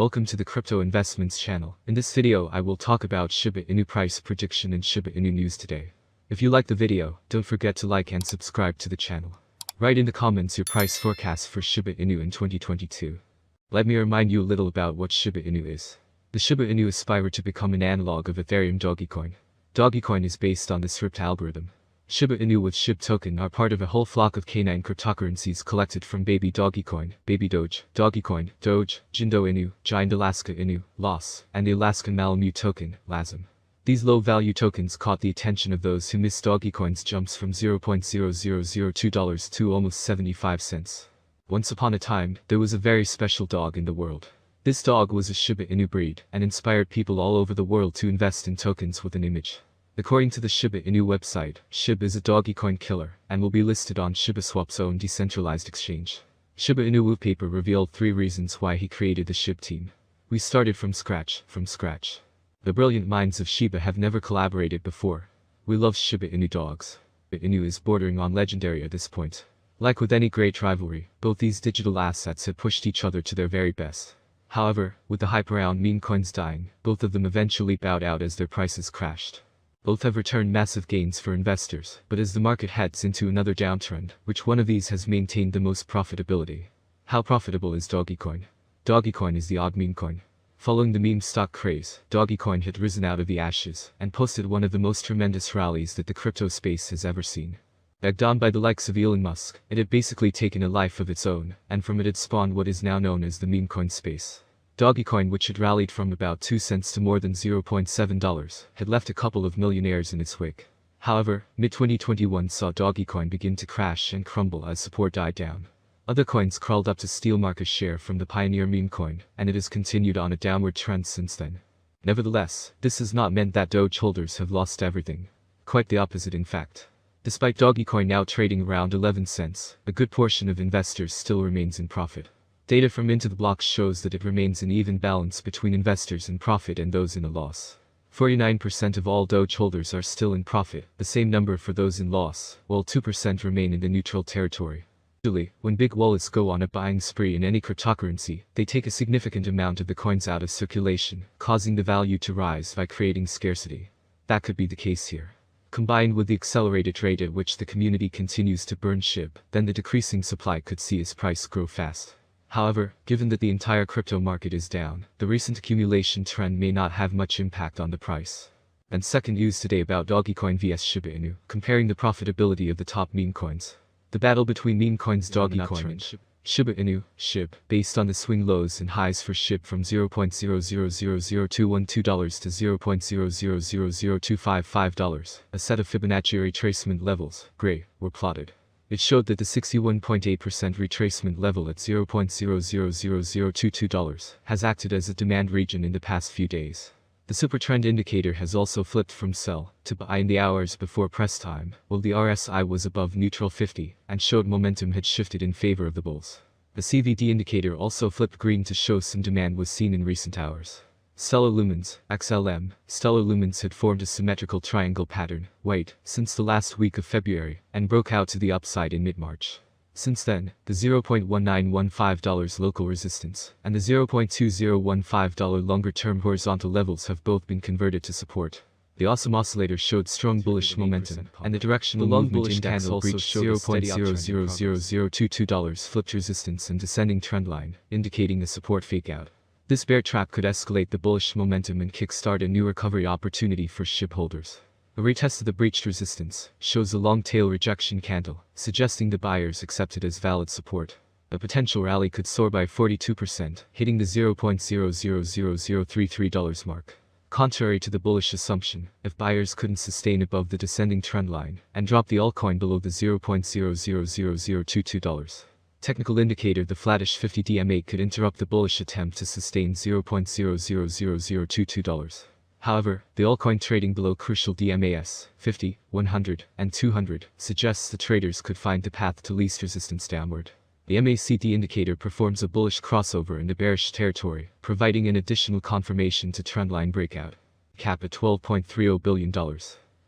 Welcome to the Crypto Investments channel. In this video I will talk about Shiba Inu price prediction and Shiba Inu news today. If you like the video, don't forget to like and subscribe to the channel. Write in the comments your price forecast for Shiba Inu in 2022. Let me remind you a little about what Shiba Inu is. The Shiba Inu aspire to become an analog of Ethereum Dogecoin. Dogecoin is based on the SHIB algorithm. Shiba Inu with SHIB token are part of a whole flock of canine cryptocurrencies collected from Baby Dogecoin, Baby Doge, Dogecoin, Doge, Jindo Inu, Giant Alaska Inu, LOS, and the Alaskan Malamute token, LASM. These low-value tokens caught the attention of those who missed Dogecoin's jumps from $0.0002 to almost 75 cents. Once upon a time, there was a very special dog in the world. This dog was a Shiba Inu breed and inspired people all over the world to invest in tokens with an image. According to the Shiba Inu website, SHIB is a Dogecoin killer and will be listed on shibaswap's own decentralized exchange. Shiba Inu paper revealed 3 reasons why he created the SHIB team. We started from scratch. The brilliant minds of Shiba have never collaborated before. We love Shiba Inu dogs. Shiba Inu is bordering on legendary at this point. Like with any great rivalry, both these digital assets have pushed each other to their very best. However, with the hype around meme coins dying, both of them eventually bowed out as their prices crashed. Both have returned massive gains for investors, but as the market heads into another downtrend, which one of these has maintained the most profitability? How profitable is Dogecoin? Dogecoin is the odd meme coin. Following the meme stock craze, Dogecoin had risen out of the ashes and posted one of the most tremendous rallies that the crypto space has ever seen. Egged on by the likes of Elon Musk, it had basically taken a life of its own, and from it had spawned what is now known as the meme coin space. Dogecoin, which had rallied from about 2 cents to more than $0.7, had left a couple of millionaires in its wake. However, mid-2021 saw Dogecoin begin to crash and crumble as support died down. Other coins crawled up to steal market share from the pioneer meme coin, and it has continued on a downward trend since then. Nevertheless, this has not meant that Doge holders have lost everything. Quite the opposite in fact. Despite Dogecoin now trading around 11 cents, a good portion of investors still remains in profit. Data from Into the Blocks shows that it remains an even balance between investors in profit and those in a loss. 49% of all Doge holders are still in profit, the same number for those in loss, while 2% remain in the neutral territory. Usually, when big wallets go on a buying spree in any cryptocurrency, they take a significant amount of the coins out of circulation, causing the value to rise by creating scarcity. That could be the case here. Combined with the accelerated rate at which the community continues to burn SHIB, then the decreasing supply could see its price grow fast. However, given that the entire crypto market is down, the recent accumulation trend may not have much impact on the price. And second news today about Dogecoin vs Shiba Inu, comparing the profitability of the top meme coins. The battle between meme coins Dogecoin and Shiba Inu, SHIB, based on the swing lows and highs for SHIB from $0.000212 to $0.000255, a set of Fibonacci retracement levels, gray, were plotted. It showed that the 61.8% retracement level at $0.000022 has acted as a demand region in the past few days. The super trend indicator has also flipped from sell to buy in the hours before press time, while the RSI was above neutral 50 and showed momentum had shifted in favor of the bulls. The CVD indicator also flipped green to show some demand was seen in recent hours. Stellar Lumens, XLM, Stellar Lumens had formed a symmetrical triangle pattern, white, since the last week of February, and broke out to the upside in mid-March. Since then, the $0.1915 local resistance and the $0.2015 longer-term horizontal levels have both been converted to support. The awesome oscillator showed strong bullish momentum, and the directional movement in candle breached $0.000022 flipped resistance and descending trendline, indicating a support fakeout. This bear trap could escalate the bullish momentum and kickstart a new recovery opportunity for SHIB holders. A retest of the breached resistance shows a long tail rejection candle, suggesting the buyers accept it as valid support. A potential rally could soar by 42%, hitting the $0.000033 mark. Contrary to the bullish assumption, if buyers couldn't sustain above the descending trendline and drop the altcoin below the $0.000022. Technical indicator the flattish 50 DMA could interrupt the bullish attempt to sustain $0.000022. However, the altcoin trading below crucial DMAs, 50, 100, and 200, suggests the traders could find the path to least resistance downward. The MACD indicator performs a bullish crossover in the bearish territory, providing an additional confirmation to trendline breakout. Cap at $12.30 billion.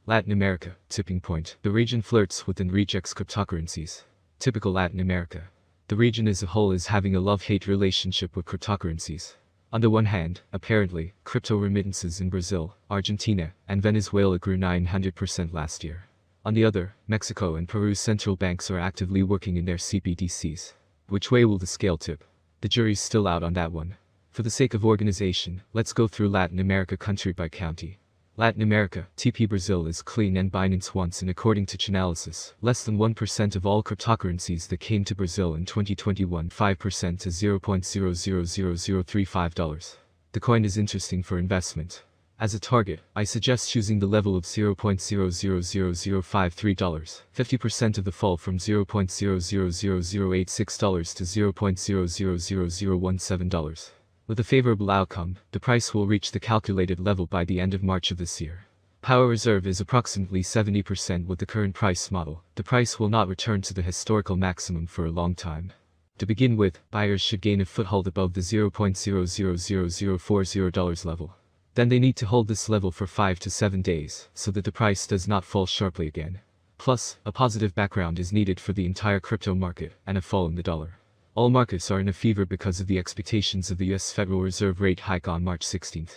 Latin America, tipping point. The region flirts with and rejects cryptocurrencies. Typical Latin America. The region as a whole is having a love-hate relationship with cryptocurrencies. On the one hand, apparently, crypto remittances in Brazil, Argentina, and Venezuela grew 900% last year. On the other, Mexico and Peru's central banks are actively working in their CBDCs. Which way will the scale tip? The jury's still out on that one. For the sake of organization, let's go through Latin America country by county. Latin America, TP Brazil is clean and Binance wants, and according to Chainalysis, less than 1% of all cryptocurrencies that came to Brazil in 2021, 5% to $0.000035. The coin is interesting for investment. As a target, I suggest choosing the level of $0.000053, 50% of the fall from $0.000086 to $0.000017. With a favorable outcome, the price will reach the calculated level by the end of March of this year. Power reserve is approximately 70% with the current price model. The price will not return to the historical maximum for a long time. To begin with, buyers should gain a foothold above the $0.000040 level. Then they need to hold this level for 5 to 7 days, so that the price does not fall sharply again. Plus, a positive background is needed for the entire crypto market, and a fall in the dollar. All markets are in a fever because of the expectations of the US Federal Reserve rate hike on March 16.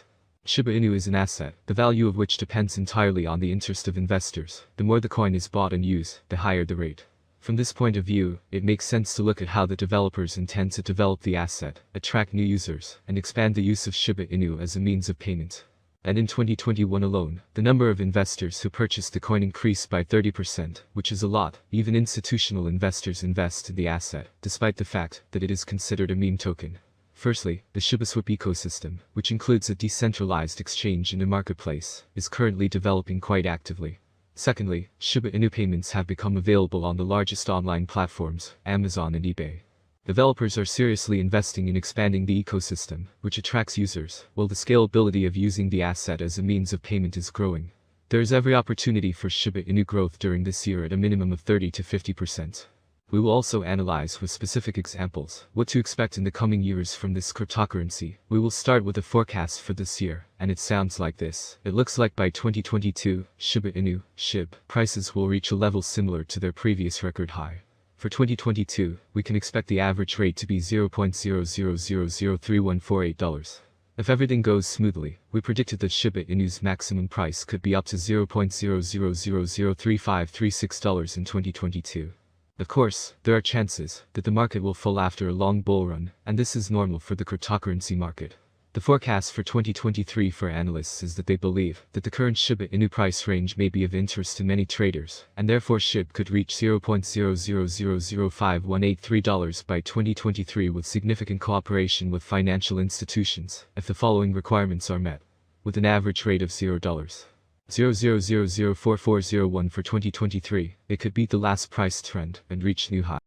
Shiba Inu is an asset, the value of which depends entirely on the interest of investors. The more the coin is bought and used, the higher the rate. From this point of view, it makes sense to look at how the developers intend to develop the asset, attract new users, and expand the use of Shiba Inu as a means of payment. And in 2021 alone, the number of investors who purchased the coin increased by 30%, which is a lot. Even institutional investors invest in the asset, despite the fact that it is considered a meme token. Firstly, the shibaswap ecosystem, which includes a decentralized exchange and a marketplace, is currently developing quite actively. Secondly, Shiba Inu payments have become available on the largest online platforms, Amazon and eBay. Developers are seriously investing in expanding the ecosystem, which attracts users, while the scalability of using the asset as a means of payment is growing. There is every opportunity for Shiba Inu growth during this year at a minimum of 30 to 50%. We will also analyze with specific examples what to expect in the coming years from this cryptocurrency. We will start with a forecast for this year, and it sounds like this. It looks like by 2022, Shiba Inu, SHIB, prices will reach a level similar to their previous record high. For 2022, we can expect the average rate to be $0.00003148. If everything goes smoothly, we predicted that Shiba Inu's maximum price could be up to $0.00003536 in 2022. Of course, there are chances that the market will fall after a long bull run, and this is normal for the cryptocurrency market. The forecast for 2023 for analysts is that they believe that the current Shiba Inu price range may be of interest to many traders, and therefore SHIB could reach $0.00005183 by 2023 with significant cooperation with financial institutions, if the following requirements are met. With an average rate of $0.00004401 for 2023, it could beat the last price trend and reach new highs.